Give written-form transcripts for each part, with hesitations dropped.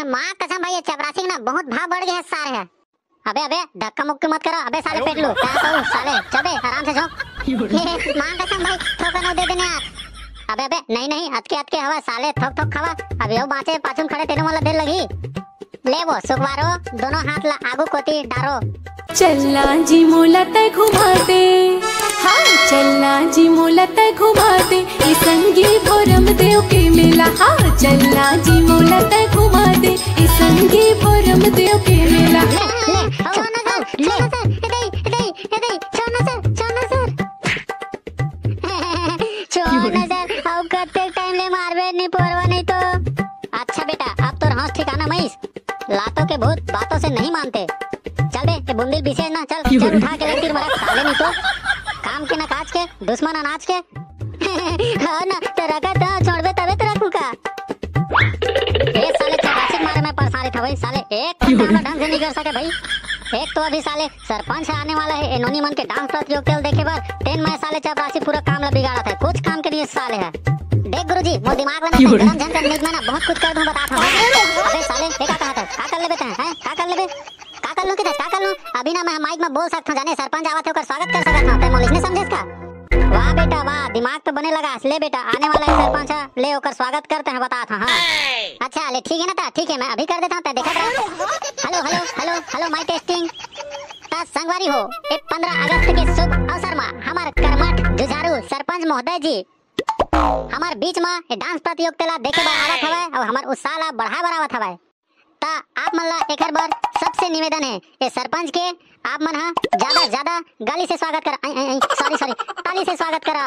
माँ कसम भाई, ये चपरासी ना बहुत भाव बढ़ गया है सार है। अबे अबे धक्का मुक्की मत करो, अबे साले पेट लो क्या कहूं साले, चबे आराम से झोंक। माँ कसम भाई ठोकर न दे देने यार। अबे अबे नहीं नहीं अतके हवा साले, थोक थोक खावा। अब यो बाँचे पाछुन खड़े तेरे वाला देर लगी। ले वो सुखवारो दोनों हाथ ला आगू कोती डारो। चलना जी मोला तय घुमाते, हाँ चलना जी मोला तय घुमाते, ई संगी भोरम देव के मेला। हाँ चलना जी मोला तय घुमाते, ई संगी भोरम देव के मेला। छोड़ना सर, छोड़ना सर, छोड़ना सर, छोड़ना सर, छोड़ना सर। अब कते टाइम ले मारबे नहीं पोरवा नहीं तो। अच्छा बेटा अब तो होश ठिकाना मईस, लातों के भूत बातों से नहीं मानते। चल बे ये बुंदिल विशेष ना, चल चल उठा के ले तीर मारा साले, नहीं तो काम के ना काज के दुश्मन अनाज के। हाँ ना तो रखा था छोड़ बे तबे तो रखूं का। ये साले चपासी मारे में परेशान था भाई साले, एक काम ढंग से नहीं कर सके भाई। एक तो अभी साले सरपंच आने वाला है, इन्होंने मन के डांस प्रतियोगिता देखे बार टेन में साले चपरासी पूरा काम ला बिगाड़ा था, कुछ काम के लिए साले है। देख गुरुजी मोर दिमाग में ना गरम झन करने में ना बहुत कुछ कर दूं बता था। अबे साले ये क्या कहा था, का कर लेबे हैं, का कर लेबे, का कर लूं किधर का कर लूं। अभी ना मैं माइक में बोल सकता हूं, जाने सरपंच आवत है ओकर स्वागत कर सकत हूं, ते मोलिस ने समझे इसका। वाह बेटा वाह, दिमाग तो बने लगा। ले बेटा आने वाला है सरपंच, ले ओकर स्वागत करते हैं बता था। हाँ अच्छा ले ठीक है ना, ठीक है मैं अभी कर देता हूं, देखा था। Hello hello hello hello mike testing. संगवारी हो एक 15 अगस्त के शुभ अवसर में हमारे कर्मठ जुझारू सरपंच महोदय जी हमारे बीच में डांस प्रतियोगिता देखे बार आवत हवे और हमार उत्साह ला बढ़ा बढ़ावत हवे। ता आप मन ला एक बार सबसे निवेदन है ये सरपंच के, आप मन हा ज्यादा गाली से स्वागत कर, सॉरी ताली से स्वागत करा।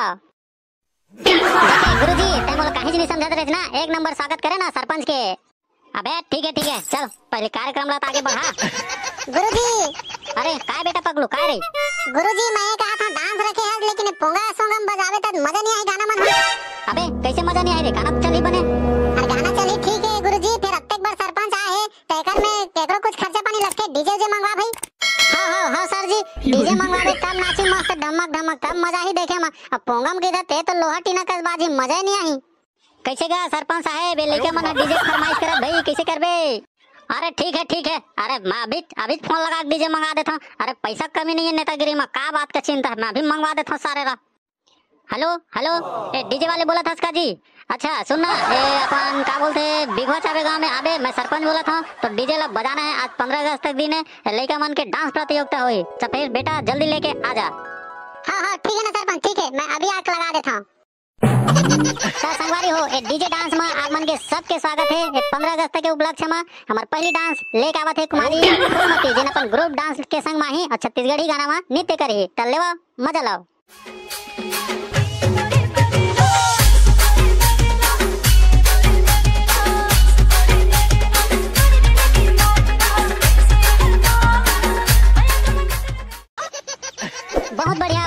गुरुजी ते मोला काहे नहीं समझत रहे ना, एक नंबर स्वागत करे ना सरपंच के। अबे ठीक है चल पहले कार्यक्रम ला आगे बढ़ा। गुरुजी अरे काय बेटा पगलू काय रे। गुरुजी मैं कहा था डांस रखे है लेकिन पोंगा सोंगम बजावे तब मजा नहीं आई गाना मन। अबे कैसे मजा नहीं आई रे, गाना तो चली बने। अरे गाना चली ठीक है गुरुजी, फिर अब तक बार सरपंच आए है तेकर में केकरो कुछ खर्चा पानी लगके डीजे जे मंगवा भाई। हां सर जी डीजे मंगवावे तब नाची मस्त धमक तब मजा ही देखे में। अब पोंगम के इधर ते तो लोहा टीना कस बाजी मजा ही नहीं आई। कैसे गा सरपंच साहब लेके मन डीजे फरमाइश करत भाई कैसे करबे। अरे ठीक है अरे मैं अभी फोन लगा डीजे मंगा देता हूँ। अरे पैसा कमी नहीं है नेतागिरी में, का बात का चिंता है, मैं अभी मंगवा देता हूँ सारे रा। हेलो ए डीजे वाले बोला था इसका जी। अच्छा सुनना ये अपन का बोलते बिघवा चाबे गांव में आबे, मैं सरपंच बोला था तो डीजे ला बजाना है। आज 15 अगस्त तक दिन है, लड़का मन के डांस प्रतियोगिता हुई, तो फिर बेटा जल्दी लेके आ जा। हाँ ठीक है ना सरपंच, ठीक है मैं अभी आग लगा देता हूँ। संगवारी हो एक डीजे डांस में आप मन के सबके स्वागत है। 15 अगस्त के उपलक्ष्य में हमार पहली डांस लेके आवत है कुमारी फूलमती, जिन अपन ग्रुप डांस के संग में ही और छत्तीसगढ़ी गाना में नृत्य करी, तो लेवा मजा लाओ।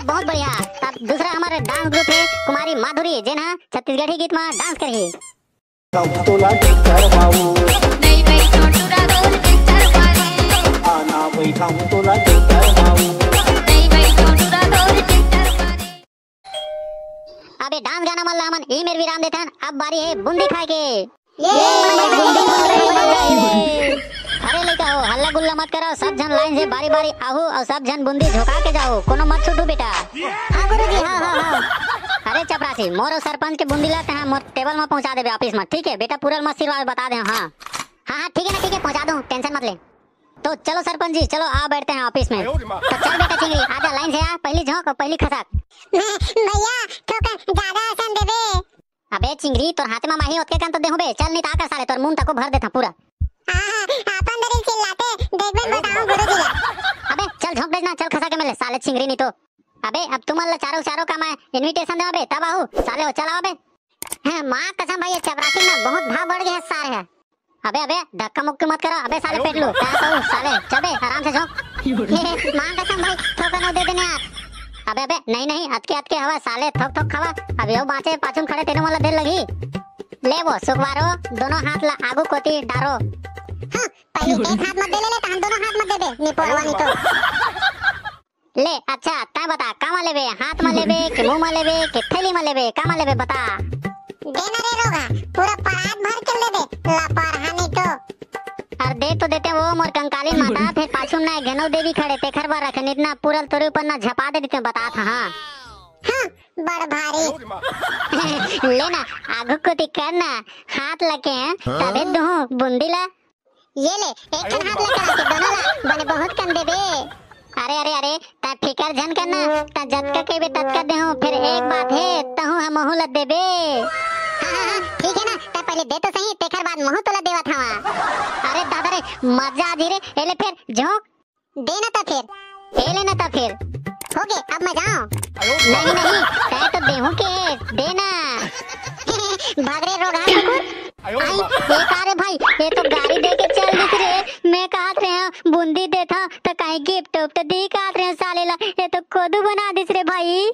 बहुत बढ़िया। तब दूसरा हमारा डांस ग्रुप है कुमारी माधुरी, जिन छत्तीसगढ़ी गीत में डांस करी। अबे डांस गाना मन ला मन मेरे विराम देते हैं, अब बारी है बूंदी खाए के। अरे लेका हो हल्ला गुल्ला मत करो, सब जन लाइन से बारी बारी आओ और सब जन बूंदी झोंका के जाओ, कोनो मत छूटो बेटा। हाँ गुरुजी हाँ। अरे चपरासी मोर सरपंच के बूंदी लाते हैं, मोर टेबल में पहुंचा देबे ऑफिस में, ठीक है बेटा पूरा मस्ती बता दे। हाँ ठीक है ना, ठीक है पहुंचा दूं, टेंशन मत ले। तो चलो सरपंच जी चलो आ बैठते हैं ऑफिस में। तो चल बेटा चिंगरी आजा लाइन से आ, पहली झोंक और पहली खसक। भैया ठोकर ज्यादा आसान देबे। अबे चिंगरी तोर हाथ में माही ओतके कन तो देहु बे, चल नहीं ताकर साले तोर मुंह तक को भर देता पूरा। अपन दरिल चिल्लाते देखबे बताऊं गुरुजी ला। अबे चल झोंक देना, चल खसा के मिले साले चिंगरी नहीं तो। अबे अब तुम ल चारों का मैं इनविटेशन देबे तब आऊ साले हो चलाओ बे। हां मां कसम भाई ये चपरासी ना बहुत भाव बढ़ गया सार है। अबे धक्का मुक्की मत करो, अबे साले पेट लो क्या कहूं साले, चबे आराम से झोंक। मां कसम भाई ठोकर न दे देने यार। अबे नहीं अतके हवा साले, थोक खावा। अब यो बाँचे पाछुन खड़े तेरे वाला देर लगी। ले वो सुखवारो दोनों हाथ ला आगू कोती डारो। हाँ, पहले एक हाथ मत दे ले हम दोनों हाथ मत दे दे निपोरवा नहीं तो। ले अच्छा काय बता कामा लेबे, हाथ में लेबे के मुंह में लेबे के थैली में लेबे, कामा लेबे बता। देना रे रोगा पूरा परात भर के लेबे, ला पर हानि तो दे तो देते वो मोर कंकालीन माता फिर पाछू ना घनो देवी खड़े तेखर बार रखन इतना पूरल तोरे ऊपर ना झपा दे देते बता था। हाँ हाँ बड़ भारी लेना आगु को करना हाथ लगे हैं तबे दूं बूंदी ला ये ले एक ठन हाथ लगा के दोनों ला बने बहुत कंदे बे। अरे अरे अरे ता फिकर जन करना ता जब का के बे तब का देहूं फिर एक बात है तहु हम महू ल देबे। हाँ ठीक है ना ता पहले दे तो सही तेखर बाद महू तो ला देवा था। अरे दादा रे मजा आ धीरे एले फिर झोंक देना ता फिर ए लेना ता फिर हो गए अब मैं जाऊं। नहीं नहीं कहे तो देहूं के देना भाग रे रोगा कुकुर। आई एक अरे भाई ये तो गाड़ी दे के चल दिख रे मैं कहा थे बूंदी देता तो कहीं गिफ्ट उफ्ट दी कहा थे साले ला ये तो कोदू बना दिस रे भाई।